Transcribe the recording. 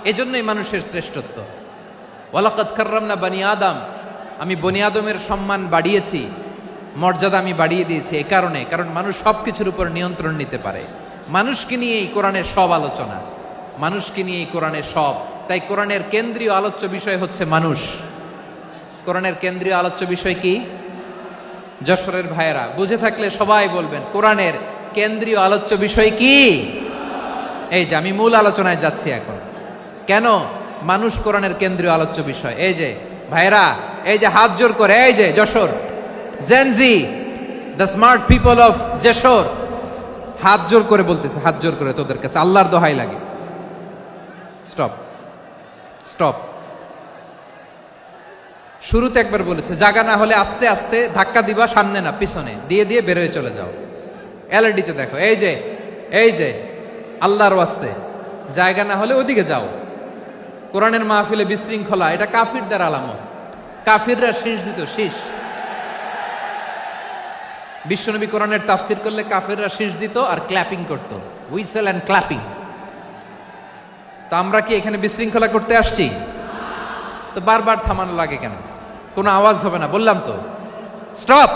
এজন্যই মানুষের শ্রেষ্ঠত্ব। ওয়ালাকাদ কাররামনা বানি আদম, আমি বনি আদমের সম্মান বাড়িয়েছি, মর্যাদা আমি বাড়িয়ে দিয়েছি এই কারণে, কারণ মানুষ সবকিছুর উপর নিয়ন্ত্রণ নিতে পারে। মানুষকে নিয়ে এই কোরআনের সব আলোচনা, মানুষকে নিয়ে এই কোরআনের সব। তাই কোরআনের কেন্দ্রীয় আলোচ্য বিষয় হচ্ছে মানুষ। কোরআনের কেন্দ্রীয় আলোচ্য বিষয় কি? যশোরের ভাইয়েরা বুঝে থাকলে সবাই বলবেন, কোরআনের কেন্দ্রীয় আলোচ্য বিষয় কি? এই যে আমি মূল আলোচনায় যাচ্ছি এখন। কেন মানুষ কোরআনের কেন্দ্রীয় আলোচ্য বিষয়? এই যে ভাইয়েরা, এই যে হাত জোর করে, এই যে Jessore Gen Z, the smart people of Jessore, হাত জোর করে বলতেছে, হাত জোর করে তোদের কাছে আল্লাহর দোহাই লাগে, স্টপ স্টপ। শুরুতে একবার বলেছে জায়গা না হলে আস্তে আস্তে ধাক্কা দিবা, সামনে না পিছনে, দিয়ে দিয়ে বেরোয় চলে যাও। এলইডিতে দেখো, এই যে আল্লাহর ওয়াস্তে জায়গা না হলে ওদিকে যাও। কোরআনের মাহফিলে বিশৃঙ্খলা, এটা কাফিরদের আলামত। কাফিররা শীষ দিত, শীষ। বিশ্বনবী কোরআনের তাফসির করলে কাফিররা শীষ দিত আর ক্ল্যাপিং করত, হুইসেল এন্ড ক্ল্যাপিং। তো আমরা কি এখানে বিশৃঙ্খলা করতে আসছি? তো বারবার থামানো লাগে কেন? কোনো আওয়াজ হবে না, বললাম তো, স্টপ।